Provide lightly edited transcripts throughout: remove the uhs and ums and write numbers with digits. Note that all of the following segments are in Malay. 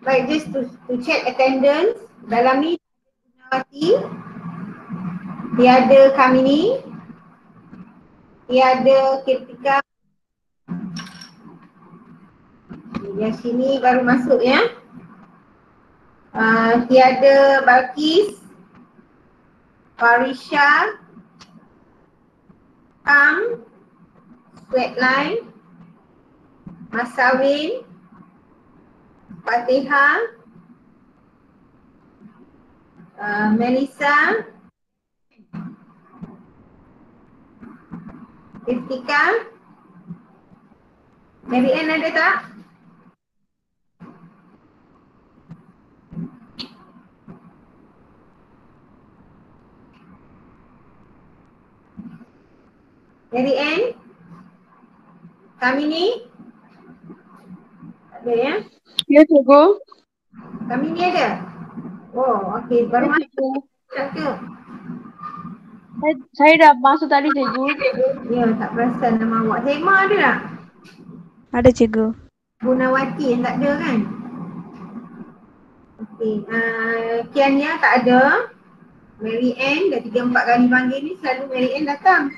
Baik, just to check attendance. Dalam ni Gunawati, tiada Kamini, tiada Kirtika. Yang sini baru masuk ya. Tiada Balkis, Farisha, Kam, Sweatline, Masawin, Fatihah, Melissa, Kirtika, Mary Ann ada tak? Mary Ann? Kami ni? Tak ada ya? Ya, Cikgu. Kami ni ada? Oh, okey. Baru Ya, masuk Cikgu. tak ke? Saya dah masuk tadi, Cikgu. Ya, tak perasan nama awak. Hema ada tak? Ada, Cikgu. Gunawati yang tak ada kan? Okey. Kiania tak ada. Mary Ann dah 3-4 kali panggil ni selalu Mary Ann datang.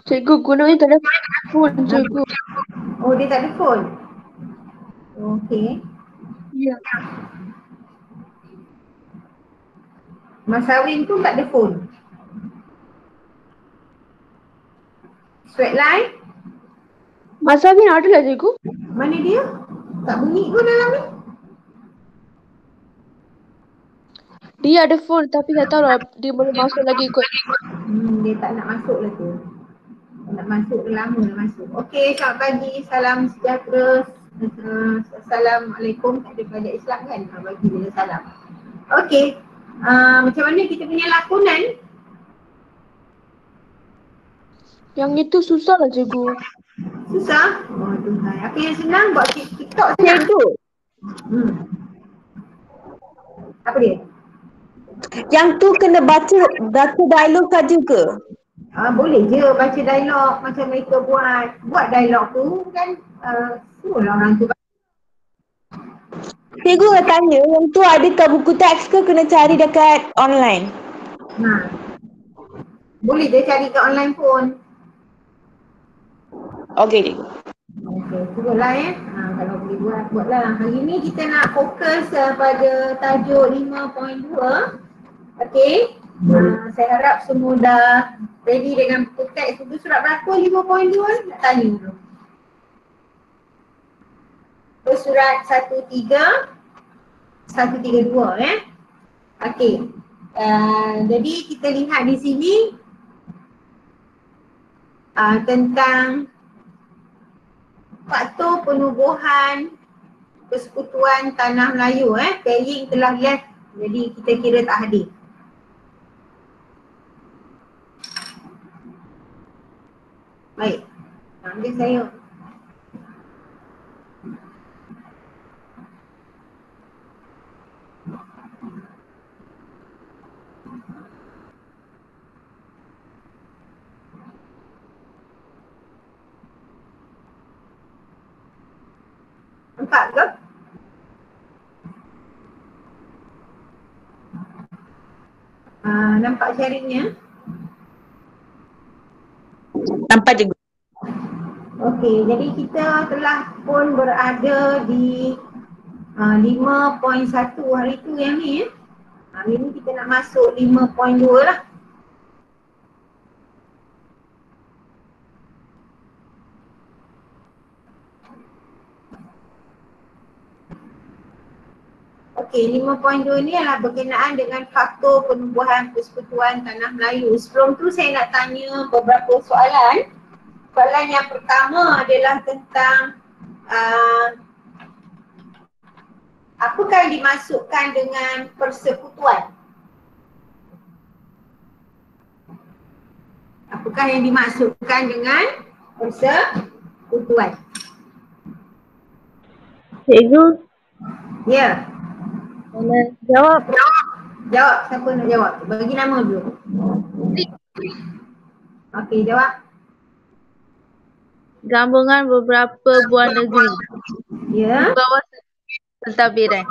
Cikgu, gunanya tak ada phone, Cikgu. Oh, dia tak ada phone? Okey. Ya. Mas Awin pun tak ada phone. Sweatline? Mas Amin ada lah, Cikgu. Mana dia? Tak bunyi pun dalam ni. Dia ada phone tapi tak tahu lah dia boleh masuk lagi kot. Dia tak nak masuk lah tu. Tak nak masuk, dah lama dah masuk. Okey, selamat pagi. Salam sejahtera. Assalamualaikum. Tak ada pelajar Islam kan? Bagi dia salam. Okey. Macam mana kita punya lakonan? Yang itu susah lah, Cikgu. Susah? Oh Tuhan. Apa yang senang buat TikTok senang? Cikgu, Apa dia? Yang tu kena baca dialog saja ke? Boleh je baca dialog macam mereka buat. Buat dialog tu kan suruhlah orang tu. Cikgu nak tanya, yang tu ada kat buku teks ke kena cari dekat online? Boleh je cari kat online pun. Okey, cikgu. Okey, cubalah ya. Kalau boleh buatlah. Hari ni kita nak fokus pada tajuk 5.2. Okey. Saya harap semua dah ready dengan buku teks. Buku surat berapa 5.2? Nak tanya dulu. Surat 132 ya. Okey. Jadi kita lihat di sini tentang faktor penubuhan Persekutuan Tanah Melayu. Paying telah left, jadi kita kira tak hadir. Baik. Ambil saya. Nampak ke? Nampak sharingnya? Nampak, cikgu. Okey, jadi kita telah pun berada di 5.1 hari tu yang ni ya. Hari ni kita nak masuk 5.2 lah. Okey, 5.2 ni adalah berkenaan dengan faktor penubuhan Persekutuan Tanah Melayu. Sebelum tu saya nak tanya beberapa soalan. Soalan yang pertama adalah tentang apakah yang dimasukkan dengan persekutuan? Apakah yang dimasukkan dengan persekutuan? Cikgu, Ya. jawab. Jawab. Siapa nak jawab? Bagi nama dulu. Okey, jawab. Gabungan beberapa buah negeri Ya. di bawah pentadbiran.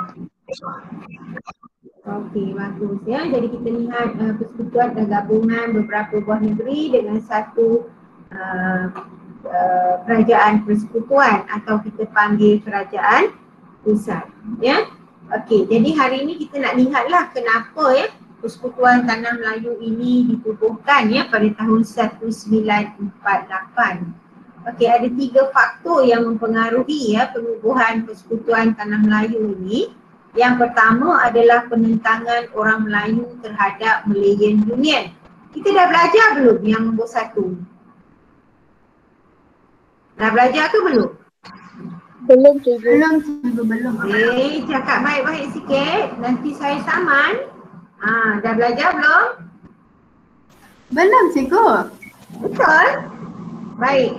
Okey, bagus ya. Jadi kita lihat persekutuan dan gabungan beberapa buah negeri dengan satu uh, kerajaan persekutuan atau kita panggil kerajaan pusat. Ya. Okey, jadi hari ini kita nak lihatlah kenapa ya Persekutuan Tanah Melayu ini ditubuhkan ya pada tahun 1948. Okey, ada 3 faktor yang mempengaruhi ya penubuhan Persekutuan Tanah Melayu ini. Yang pertama adalah penentangan orang Melayu terhadap Malayan Union. Kita dah belajar belum yang nombor 1? Dah belajar ke belum? Belum cikgu. Belum. Okey, cakap baik-baik sikit. Nanti saya saman. Dah belajar belum? Belum cikgu. Betul? Baik.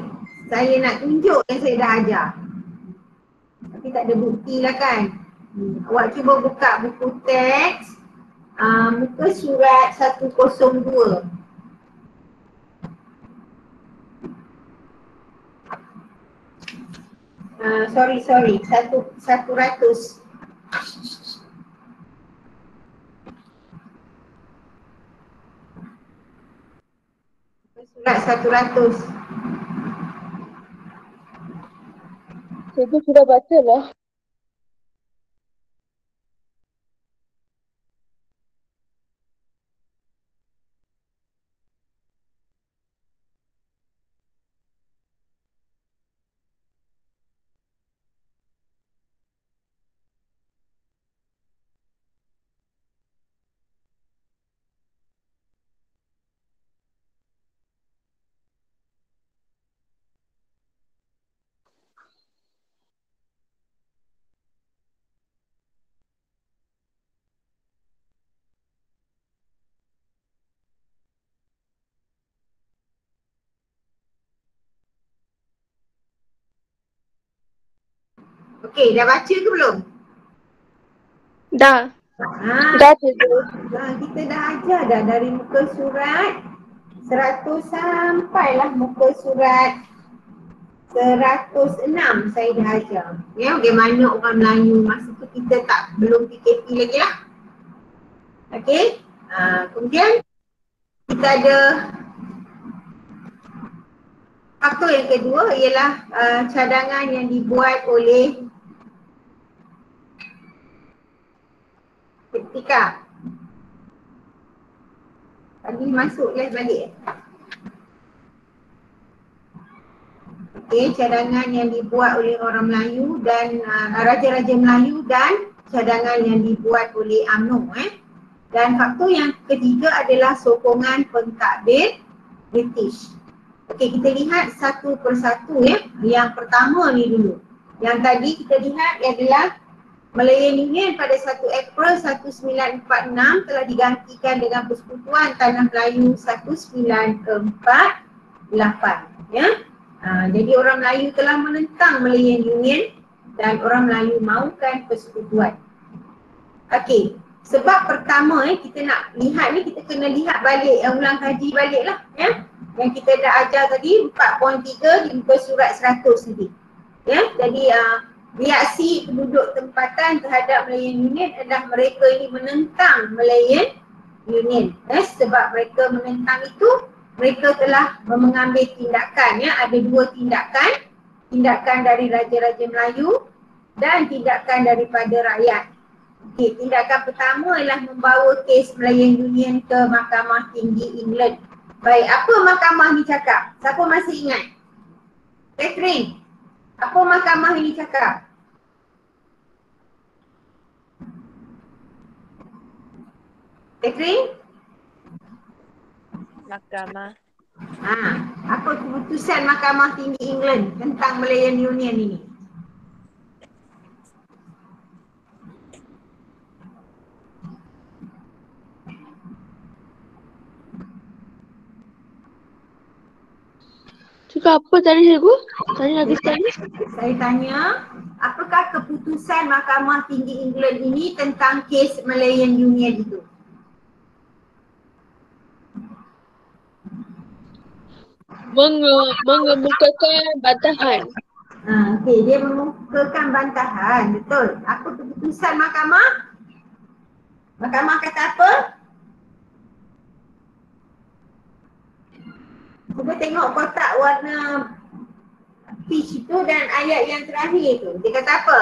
Saya nak tunjuk yang saya dah ajar. Tapi tak ada bukti lah kan. Awak cuba buka buku teks. Muka surat 102. Sorry. 100. Surat 100. Cikgu sudah baca lah. Okey, dah baca ke belum? Dah. Ha, Dah cikgu. kita dah ajar dah dari muka surat 100 sampailah muka surat 106 saya dah ajar. Ya, bagaimana orang Melayu masa tu kita belum PKP lagi lah. Okey. Kemudian kita ada faktor yang kedua ialah cadangan yang dibuat oleh Tika. Tadi masuk live balik. Okey, cadangan yang dibuat oleh orang Melayu dan raja-raja Melayu dan cadangan yang dibuat oleh UMNO. Dan faktor yang ketiga adalah sokongan pentadbir British. Okey, kita lihat satu persatu ya. Yang pertama ni dulu. Yang tadi kita lihat adalah Malayan Union pada 1 April 1946 telah digantikan dengan Persekutuan Tanah Melayu 1948 ya. Jadi orang Melayu telah menentang Malayan Union dan orang Melayu mahukan persekutuan. Okey, sebab pertama kita nak lihat ni, kita kena lihat balik, ulang kaji balik lah ya. Yang kita dah ajar tadi 4.3 di muka surat 100 tadi. Ya, jadi reaksi penduduk tempatan terhadap Malayan Union adalah mereka ini menentang Malayan Union. Sebab mereka menentang itu, mereka telah mengambil tindakan ya. Ada 2 tindakan. Tindakan dari Raja-Raja Melayu dan tindakan daripada rakyat. Okey, tindakan pertama ialah membawa kes Malayan Union ke Mahkamah Tinggi England. Baik, apa mahkamah ni cakap? Siapa masih ingat? Catherine, apa mahkamah ini cakap? Catherine? Mahkamah. Apa keputusan Mahkamah Tinggi England tentang Malayan Union ini? Cikgu apa tadi cikgu? Tanya lagi sekali. Saya tanya, apakah keputusan Mahkamah Tinggi England ini tentang kes Malayan Union itu? mengemukakan bantahan. Okey, dia mengemukakan bantahan. Betul. Apa keputusan mahkamah? Mahkamah kata apa? Cuba tengok kotak warna peach itu dan ayat yang terakhir tu. Dia kata apa?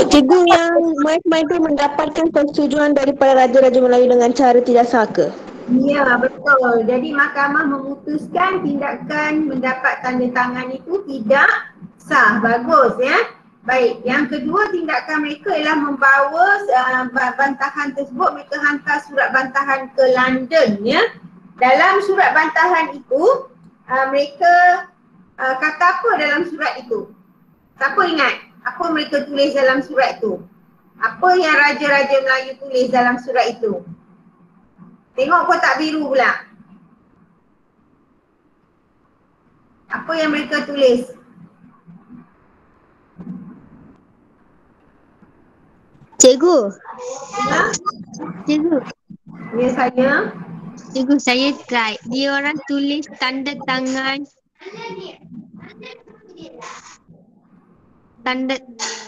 Cikgu, yang main-main tu mendapatkan persetujuan daripada Raja-Raja Melayu dengan cara tidak sah ke? Ya, betul. Jadi mahkamah memutuskan tindakan mendapat tanda tangan itu tidak sah. Bagus ya. Baik, yang kedua tindakan mereka ialah membawa bantahan tersebut, mereka hantar surat bantahan ke London ya. Dalam surat bantahan itu, mereka kata apa dalam surat itu? Siapa ingat? Apa mereka tulis dalam surat itu? Apa yang Raja-Raja Melayu tulis dalam surat itu? Tengok kotak biru pula. Apa yang mereka tulis? Cikgu. Ya? Cikgu. Ya saya. Cikgu, saya try. Dia orang tulis tanda tangan.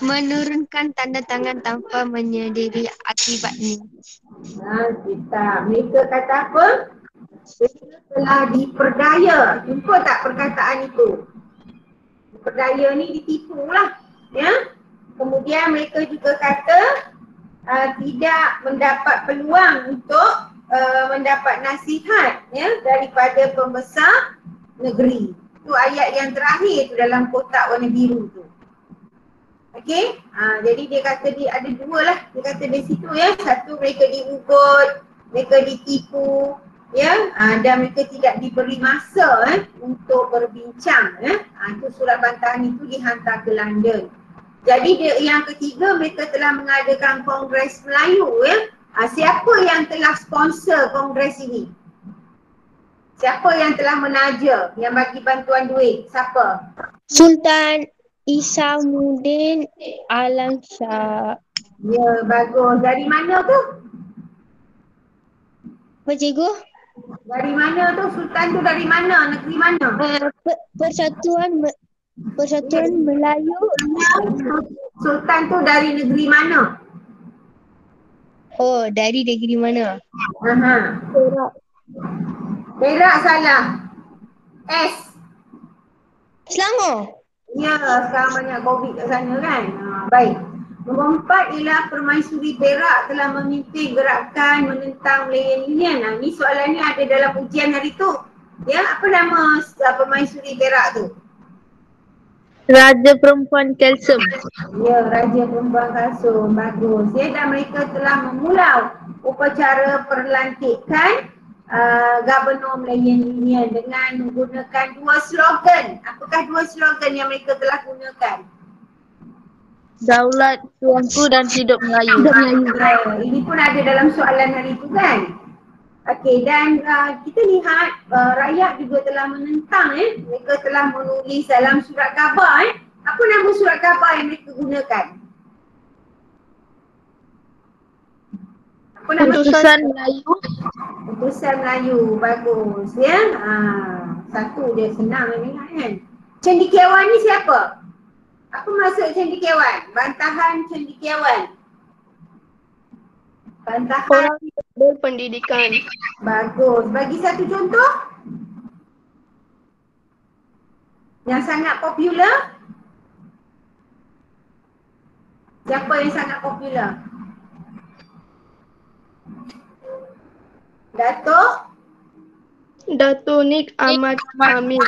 Menurunkan tanda tangan tanpa menyedari akibatnya. Kita. Mereka kata apa? Mereka telah diperdaya. Jumpa tak perkataan itu? Diperdaya ni ditipu lah. Ya? Kemudian mereka juga kata tidak mendapat peluang untuk mendapat nasihat ya, daripada pembesar negeri. Itu ayat yang terakhir tu dalam kotak warna biru tu. Okey, jadi dia kata dia ada dua lah. Dia kata di situ ya, satu mereka diugut, mereka ditipu ya, dan mereka tidak diberi masa untuk berbincang itu surat bantahan itu dihantar ke London. Jadi yang ketiga, mereka telah mengadakan Kongres Melayu ya. Siapa yang telah sponsor kongres ini? Siapa yang telah menaja, yang bagi bantuan duit? Siapa? Sultan Isamuddin Alamshah. Ya, bagus. Dari mana tu? Apa cikgu? Dari mana tu? Sultan tu dari mana? Negeri mana? Persatuan Melayu. Sultan tu dari negeri mana? Oh, dari negeri mana? Perak salah. S. Selangor. Ya, sekarang banyak COVID kat sana kan. Baik. Nombor 4 ialah Permaisuri Perak telah memimpin gerakan menentang Malayan Union. Ni soalan ni ada dalam ujian hari tu. Ya, apa nama Permaisuri Perak tu? Raja Perempuan Kalsum. Ya, Raja Perempuan Kalsum. Bagus. Ya, dan mereka telah memulau upacara perlantikan Gubernur Malayan Union dengan menggunakan dua slogan. Apakah dua slogan yang mereka telah gunakan? Daulat Tuanku dan Hidup Melayu. Ini pun ada dalam soalan hari itu kan? Okey, dan kita lihat rakyat juga telah menentang mereka telah menulis dalam surat khabar Apa nama surat khabar yang mereka gunakan? Apa nama? Putusan Melayu. Putusan Melayu, bagus ya. Satu je senang ni kan. Cendekiawan ni siapa? Apa maksud cendekiawan? Bantahan cendekiawan. Bantahan Orang berpendidikan. bagus. Bagi satu contoh yang sangat popular. Siapa yang sangat popular? Dato' Nik Ahmad Kamil.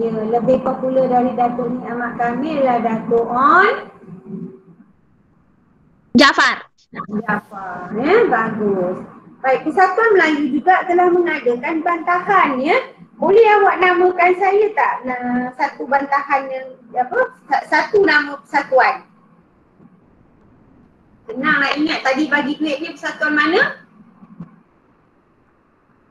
Ya, lebih popular dari Dato' Nik Ahmad Kamil lah Dato' On Jaafar. Jaafar. Bagus. Baik, Persatuan Melayu juga telah mengadakan bantahan ya. Boleh awak namakan saya tak satu bantahan yang satu nama persatuan? Senang nak ingat tadi bagi duit ni persatuan mana?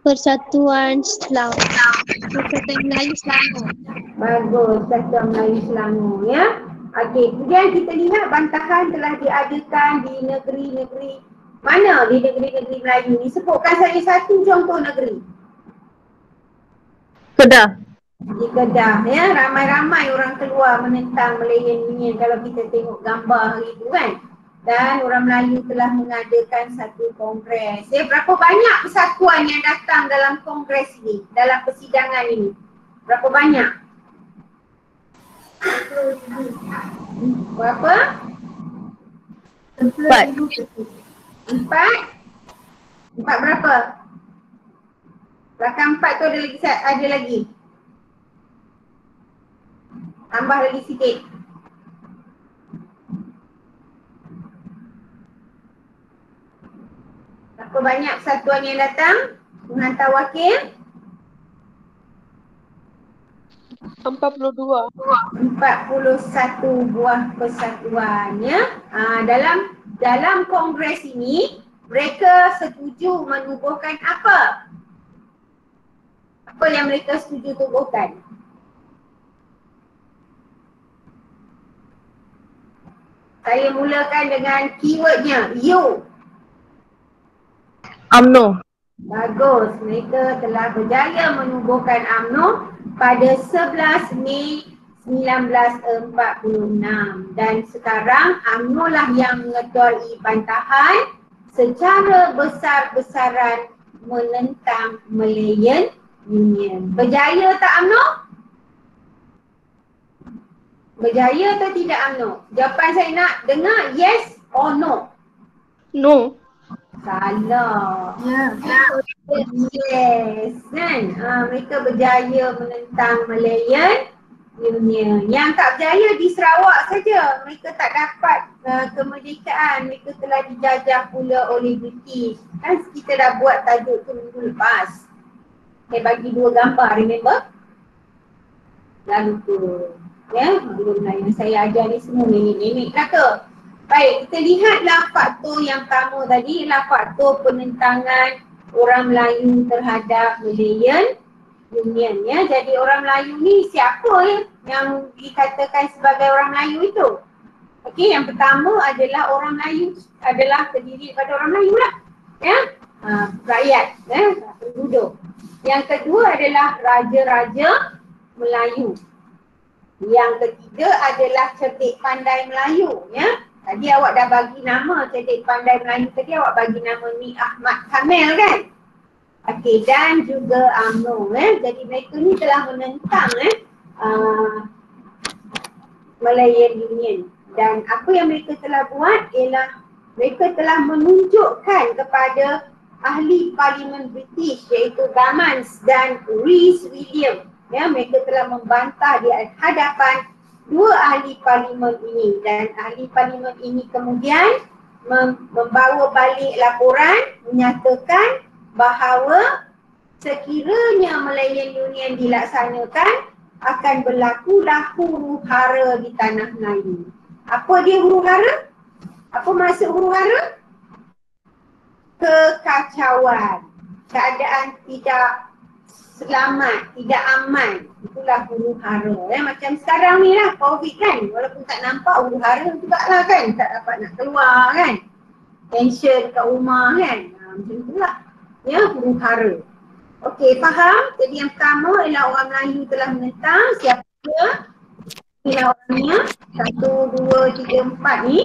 Persatuan Persatuan Melayu Selangor. Bagus, Persatuan Melayu Selangor ya. Okey, kemudian kita lihat bantahan telah diadakan di negeri-negeri mana di negeri-negeri Melayu ni. Sebutkan saya satu contoh negeri. Kedah. Di Kedah ya, ramai-ramai orang keluar menentang Malayan Union kalau kita tengok gambar hari itu kan. Dan orang Melayu telah mengadakan satu kongres. Ya, berapa banyak persatuan yang datang dalam kongres ini, dalam persidangan ini? Berapa banyak? Berapa? 4. Empat? Empat berapa? Belakang 4 tu ada lagi. Tambah lagi sikit. Berapa banyak persatuan yang datang menghantar wakil? 42. 41 buah persatuan ya. Dalam kongres ini mereka setuju menubuhkan apa? Apa yang mereka setuju tubuhkan? Saya mulakan dengan keywordnya, you. UMNO. Bagus, mereka telah berjaya menubuhkan UMNO pada 11 Mei 1946 dan sekarang UMNO lah yang mengetuai bantahan secara besar-besaran menentang Malayan Union. Berjaya tak UMNO? Berjaya atau tidak UMNO? Jawapan saya nak dengar yes or no. No. Salah. Ya. Yes, kan? Mereka berjaya menentang Malayan Union. Yang tak berjaya di Sarawak saja. Mereka tak dapat kemerdekaan. Mereka telah dijajah pula oleh British. Kan kita dah buat tajuk tu minggu lepas. Saya bagi 2 gambar, remember? Lalu tu. Ya, guru Melayu saya ajar ni semua nenek-nenek kata. Baik, kita lihatlah faktor yang pertama tadi ialah faktor penentangan orang Melayu terhadap Malayan Union ya. Jadi orang Melayu ni siapa ya yang dikatakan sebagai orang Melayu itu? Okey, yang pertama adalah orang Melayu adalah terdiri daripada orang Melayu lah. Ya. Rakyat, ya, penduduk. Yang kedua adalah raja-raja Melayu. Yang ketiga adalah cerdik pandai Melayu ya. Tadi awak dah bagi nama cerdik pandai Melayu tadi, awak bagi nama ni Ahmad Kamel kan? Okey, dan juga UMNO Jadi mereka ni telah menentang Malayan Union. Dan apa yang mereka telah buat ialah mereka telah menunjukkan kepada ahli parlimen British iaitu Gamans dan Rhys William. Ya, mereka telah membantah di hadapan 2 ahli parlimen ini dan ahli parlimen ini kemudian membawa balik laporan menyatakan bahawa sekiranya Malayan Union dilaksanakan akan berlakulah huru-hara di tanah Melayu. Apa dia huru-hara? Apa maksud huru-hara? Kekacauan, keadaan tidak selamat, tidak aman. Itulah huru-hara. Macam sekarang ni lah COVID kan. Walaupun tak nampak huru-hara juga lah kan. Tak dapat nak keluar kan. Tension kat rumah kan. Macam itulah. Ya, huru-hara. Okey, faham? Jadi yang pertama ialah orang Melayu telah menentang. Siapa dia? Inilah orangnya. 1, 2, 3, 4 ni.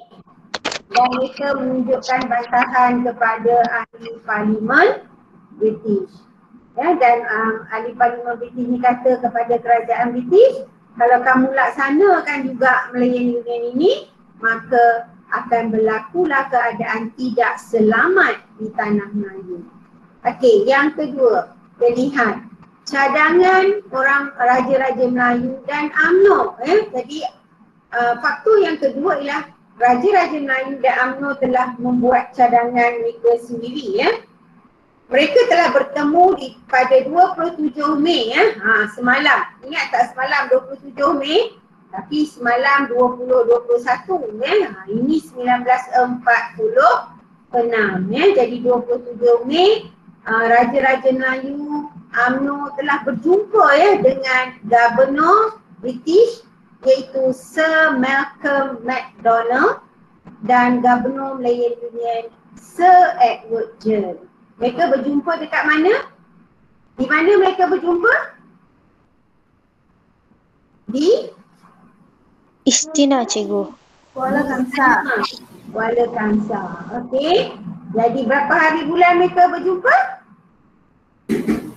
Dan mereka menunjukkan bantahan kepada ahli parlimen British. Ya, dan ahli parlimen British ni kata kepada kerajaan British, kalau kamu laksanakan juga Malayan Union ini, maka akan berlakulah keadaan tidak selamat di tanah Melayu. Okey, yang kedua, kita lihat cadangan orang raja-raja Melayu dan UMNO. Jadi faktor yang kedua ialah raja-raja Melayu dan UMNO telah membuat cadangan mereka sendiri ya. Mereka telah bertemu pada 27 Mei ya. Semalam. Ingat tak semalam 27 Mei? Tapi semalam 2021 ya. Ini 1946 ya. Jadi 27 Mei raja-raja Melayu UMNO telah berjumpa ya dengan Gubernur British iaitu Sir Malcolm Macdonald dan Gubernur Malayan Union Sir Edward John. Mereka berjumpa dekat mana? Di mana mereka berjumpa? Di Istina cikgu. Kuala Kangsar. Kuala Kangsar. Okey. Jadi berapa hari bulan mereka berjumpa?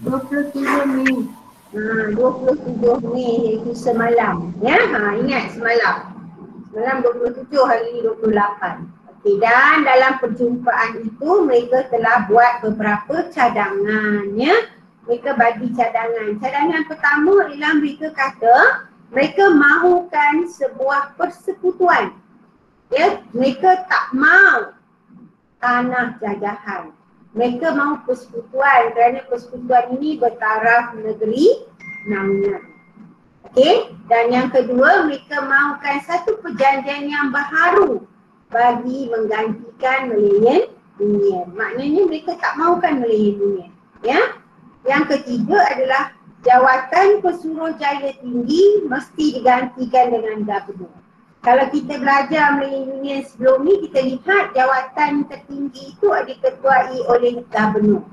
27 Mei. 27 Mei iaitu semalam. Ya, ingat semalam. Semalam 27, hari ini 28. Okey, dan dalam perjumpaan itu mereka telah buat beberapa cadangan, ya. Mereka bagi cadangan. Cadangan pertama ialah mereka kata mereka mahukan sebuah persekutuan. Ya, mereka tak mahu tanah jajahan. Mereka mahu persekutuan kerana persekutuan ini bertaraf negeri naungan. Okey, dan yang kedua mereka mahukan satu perjanjian yang baharu bagi menggantikan Malayan Union. Maknanya mereka tak mahukan Malayan Union. Ya. Yang ketiga adalah jawatan Pesuruhjaya Tinggi mesti digantikan dengan gubernur. Kalau kita belajar Malayan Union sebelum ni, kita lihat jawatan tertinggi itu diketuai oleh gubernur.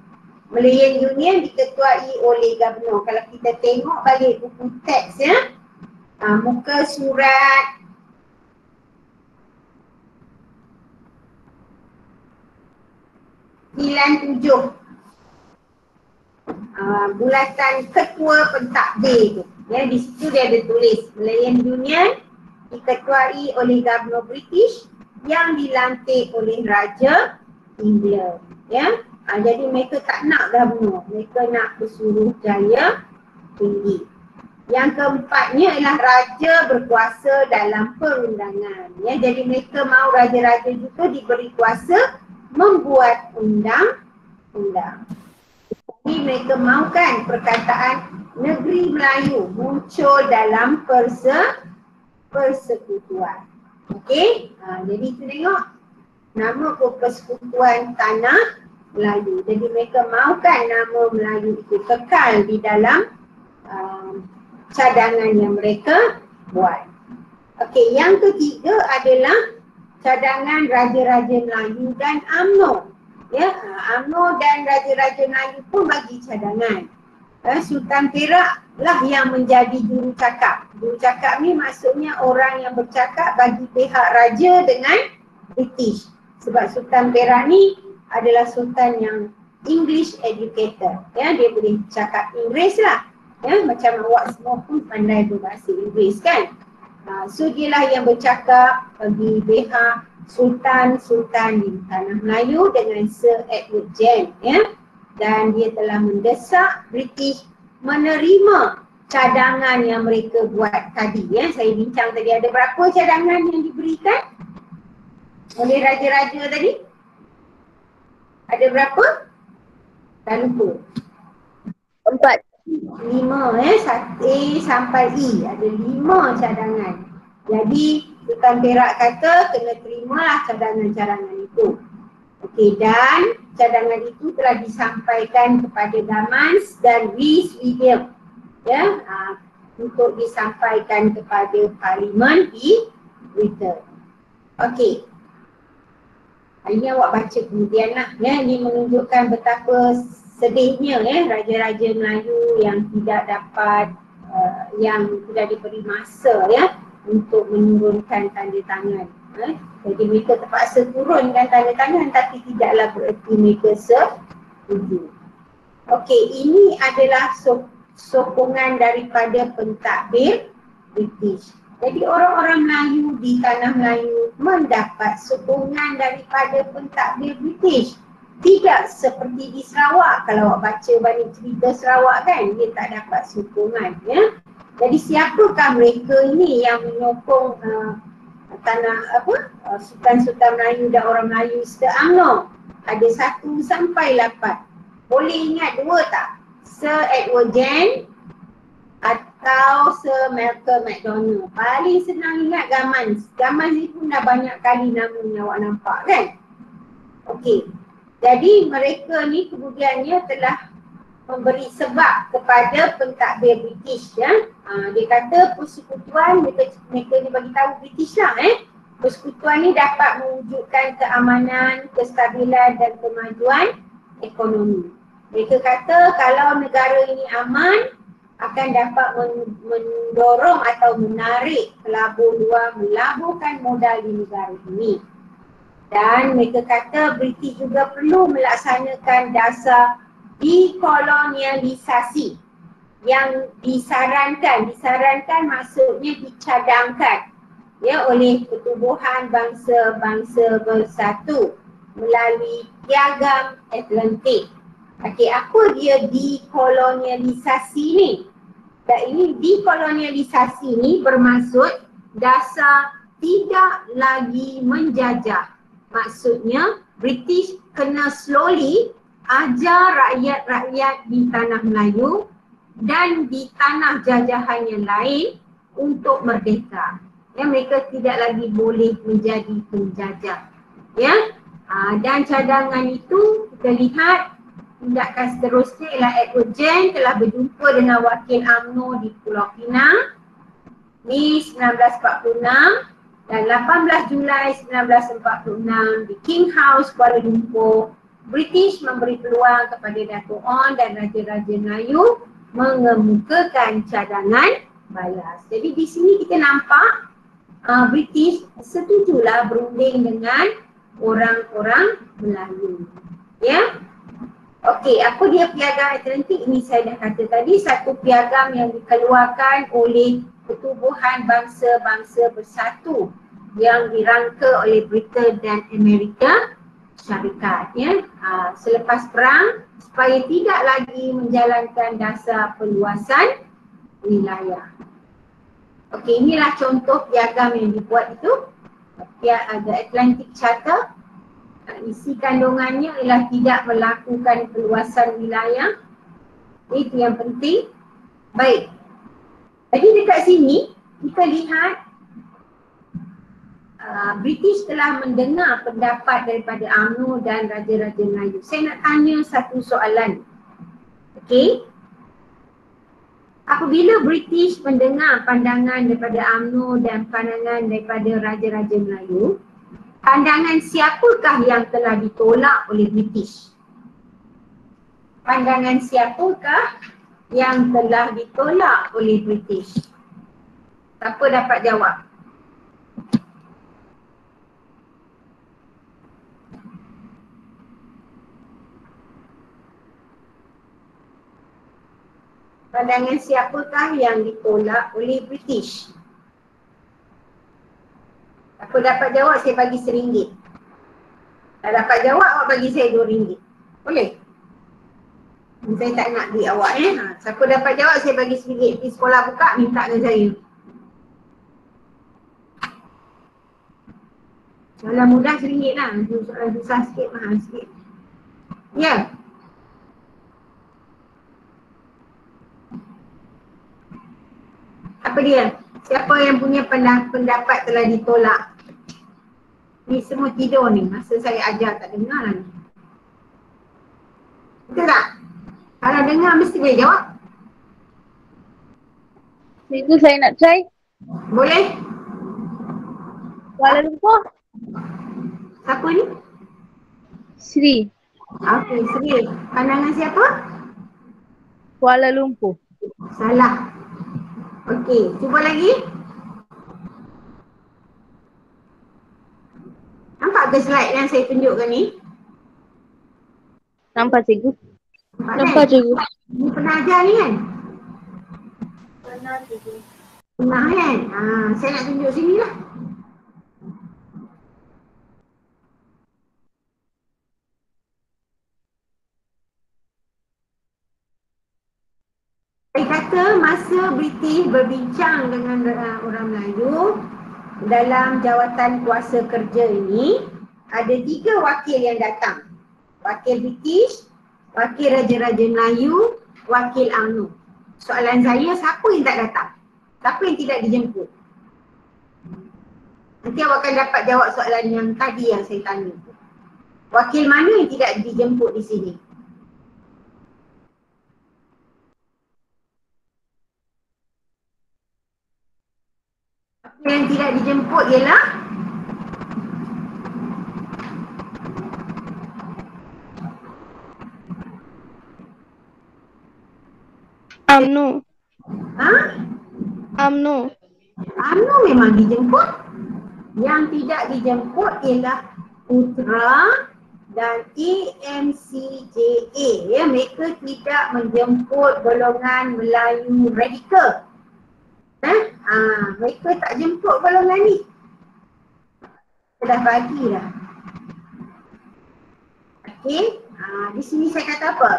Malayan Union diketuai oleh gubernur. Kalau kita tengok balik buku teks, ya, muka surat 97, bulatan ketua pentadbir tu. Ya, di situ dia ada tulis Malayan Union diketuai oleh Gubernur British yang dilantik oleh Raja England. Ya, jadi mereka tak nak gubernur, mereka nak Pesuruhjaya Tinggi. Yang keempatnya ialah raja berkuasa dalam perundangan. Ya, jadi mereka mahu raja-raja juga diberi kuasa membuat undang-undang. Jadi mereka mahukan perkataan negeri Melayu muncul dalam persekutuan. Okey, jadi kita tengok nama persekutuan tanah Melayu. Jadi mereka mahukan nama Melayu itu kekal di dalam cadangan yang mereka buat. Okey, yang ketiga adalah cadangan Raja-Raja Melayu dan UMNO. Ya, UMNO dan Raja-Raja Melayu pun bagi cadangan. Sultan Perak lah yang menjadi jurucakap. Jurucakap ni maksudnya orang yang bercakap bagi pihak raja dengan British. Sebab Sultan Perak ni adalah sultan yang English educator. Ya, dia boleh cakap Inggeris lah. Ya, macam awak semua pun pandai berbahasa Inggeris kan. So dialah yang bercakap bagi pihak Sultan-Sultan di tanah Melayu dengan Sir Edward James, ya. Dan dia telah mendesak British menerima cadangan yang mereka buat tadi, ya. Saya bincang tadi ada berapa cadangan yang diberikan oleh raja-raja tadi? Ada berapa? Tak lupa. 4. 5, A sampai E, ada 5 cadangan. Jadi Sultan Perak kata kena terimalah cadangan-cadangan itu. Okey, dan cadangan itu telah disampaikan kepada Gamans dan Rhys William, ya, untuk disampaikan kepada Parlimen di Britain. Okey. Ini awak baca kemudian lah, ya. Ini menunjukkan betapa sedihnya, ya, raja-raja Melayu yang tidak dapat yang tidak diberi masa, ya, untuk menurunkan tanda tangan. Jadi mereka terpaksa turunkan tanda tangan tapi tidaklah bererti mereka setuju. Okey, ini adalah sokongan daripada pentadbir British. Jadi orang-orang Melayu di tanah Melayu mendapat sokongan daripada pentadbir British. Tidak seperti di Sarawak. Kalau awak baca banyak cerita Sarawak kan, dia tak dapat sokongan, ya. Jadi siapakah mereka ini yang menyokong tanah Sultan-Sultan Melayu dan orang Melayu serta UMNO? Ada 1 sampai 8. Boleh ingat 2 tak? Sir Edward James atau Sir Malcolm MacDonald. Paling senang ingat Gamans. Gamans ni pun dah banyak kali namanya awak nampak kan? Okey. Jadi mereka ni kemudiannya telah memberi sebab kepada pentadbir British, ya. Dia kata persekutuan, mereka ni bagi tahu British lah, persekutuan ni dapat mewujudkan keamanan, kestabilan dan kemajuan ekonomi. Mereka kata kalau negara ini aman, akan dapat mendorong atau menarik pelabur luar melaburkan modal di negara ini. Dan mereka kata British juga perlu melaksanakan dasar dekolonialisasi yang disarankan maksudnya dicadangkan ya oleh pertubuhan bangsa-bangsa bersatu melalui Piagam Atlantik. Okey, apa dia dekolonialisasi ni? Dan ini dekolonialisasi ni bermaksud dasar tidak lagi menjajah. Maksudnya British kena slowly ajar rakyat-rakyat di tanah Melayu dan di tanah jajahan yang lain untuk merdeka. Ya, mereka tidak lagi boleh menjadi penjajah. Ya, dan cadangan itu kita lihat tindakan seterusnya ialah Edward Jen telah berjumpa dengan wakil UMNO di Pulau Pinang di 1946 dan 18 Julai 1946 di King House Kuala Lumpur. British memberi peluang kepada Dato' On dan Raja-Raja Melayu mengemukakan cadangan balas. Jadi di sini kita nampak British setujulah berunding dengan orang-orang Melayu. Ya. Okey, apa dia Piagam Atlantik? Ini saya dah kata tadi, satu piagam yang dikeluarkan oleh pertubuhan bangsa-bangsa bersatu yang dirangka oleh Britain dan Amerika Syarikat. Ya. Selepas perang supaya tidak lagi menjalankan dasar perluasan wilayah. Okey, inilah contoh piagam yang dibuat itu. The Atlantic Charter. Isi kandungannya ialah tidak melakukan perluasan wilayah. Itu yang penting. Baik. Jadi dekat sini kita lihat British telah mendengar pendapat daripada UMNO dan Raja-Raja Melayu. Saya nak tanya satu soalan. Okey. Apabila British mendengar pandangan daripada UMNO dan pandangan daripada Raja-Raja Melayu, pandangan siapakah yang telah ditolak oleh British? Pandangan siapakah yang telah ditolak oleh British? Siapa dapat jawab? Pandangan siapakah yang ditolak oleh British? Siapa dapat jawab, saya bagi RM1. Tak dapat jawab, awak bagi saya RM2. Boleh? Saya tak nak duit awak Siapa dapat jawab, saya bagi RM1. Di sekolah buka, minta dengan saya. Soalan mudah RM1 lah. Soalan susah sikit, mahal sikit. Ya. Apa dia? Siapa yang punya pendapat telah ditolak? Ni semua tidur ni. Masa saya ajar tak dengar lah ni. Betul tak? Kalau dengar mesti boleh jawab. Itu saya nak try. Boleh? Kuala Lumpur. Siapa ni? Sri. Okey, Sri. Pandangan siapa? Kuala Lumpur. Salah. Okey, cuba lagi. Nampak ke slide yang saya tunjukkan ni? Nampak cikgu. kan? Nampak cikgu. Ni pernah ajar ni kan? Pernah cikgu. Pernah kan? Saya nak tunjuk sini lah. Saya kata masa British berbincang dengan orang Melayu dalam jawatan kuasa kerja ini, ada 3 wakil yang datang. Wakil British, wakil Raja-Raja Melayu, wakil UMNO. Soalan saya, siapa yang tak datang? Siapa yang tidak dijemput? Nanti awak akan dapat jawab soalan yang tadi yang saya tanya. Wakil mana yang tidak dijemput di sini? Yang tidak dijemput ialah UMNO. Ha? UMNO. UMNO memang dijemput. Yang tidak dijemput ialah Putra dan AMCJA. Ya, mereka tidak menjemput golongan Melayu radikal. Mereka tak jemput golongan ni. Kita dah bagi dah. Okey, di sini saya kata apa?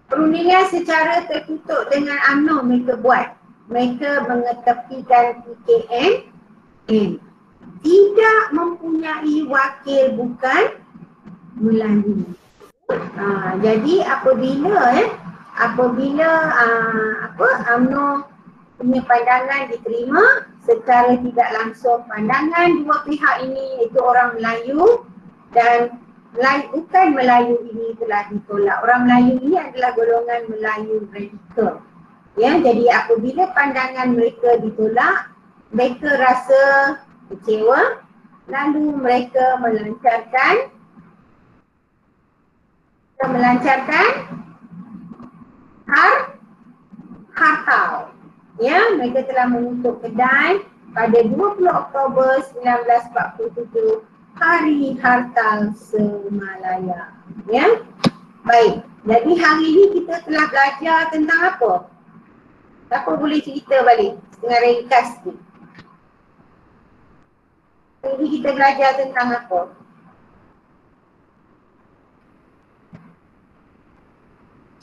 Perundingan secara tertutup dengan UMNO mereka buat. Mereka mengetepikan PKN tidak mempunyai wakil bukan Melayu. Jadi apabila UMNO punya pandangan diterima secara tidak langsung, pandangan dua pihak ini iaitu orang Melayu dan bukan Melayu ini telah ditolak. Orang Melayu ini adalah golongan Melayu radikal. Ya, jadi apabila pandangan mereka ditolak, mereka rasa kecewa, lalu mereka melancarkan hartal. Ya, mereka telah menutup kedai pada 20 Oktober 1947, Hari Hartal Semalaya. Ya. Baik. Jadi hari ini kita telah belajar tentang apa? Siapa boleh cerita balik? Setengah ringkas ni. Hari ini kita belajar tentang apa?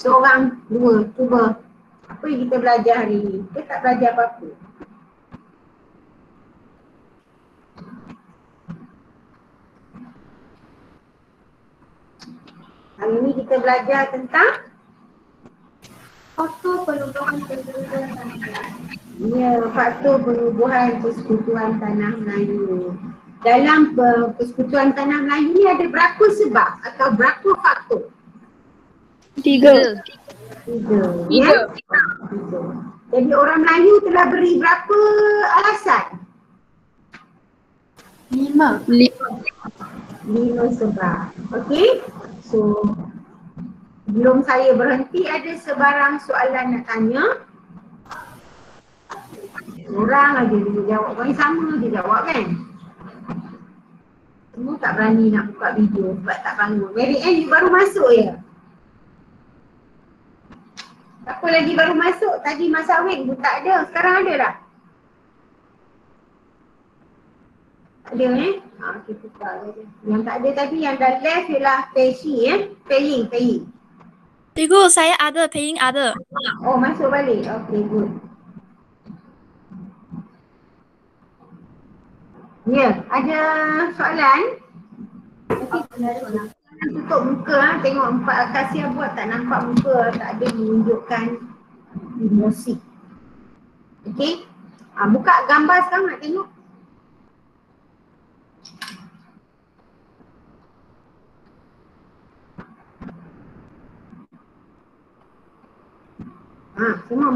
Seorang, dua, cuba. Apa yang kita belajar hari ini? Kita tak belajar apa-apa. Hari ini kita belajar tentang faktor penubuhan persekutuan tanah Melayu. Ya, faktor penubuhan persekutuan tanah Melayu. Dalam persekutuan tanah Melayu ni ada berapa sebab atau berapa faktor? Tiga. Ya? Jadi orang Melayu telah beri berapa alasan? 5 sebab. Okey. So sebelum saya berhenti, ada sebarang soalan nak tanya. Orang aja dia jawab, orang sama dia jawab kan. Semua tak berani nak buka video sebab tak bangun. Mary Ann, you baru masuk ya? Siapa lagi baru masuk? Tadi Mas Awin pun tak ada, sekarang ada dah? Tak ada okey, buka. Yang tak ada tadi, yang dah left ialah Paying. Cikgu, saya ada, Paying ada. Oh, masuk balik. Okey, good. Ya, ada soalan? Tutup muka, tengok empat akasia buat tak nampak muka, tak ada menunjukkan emosi. Okey, buka gambar sekarang nak tengok. Semua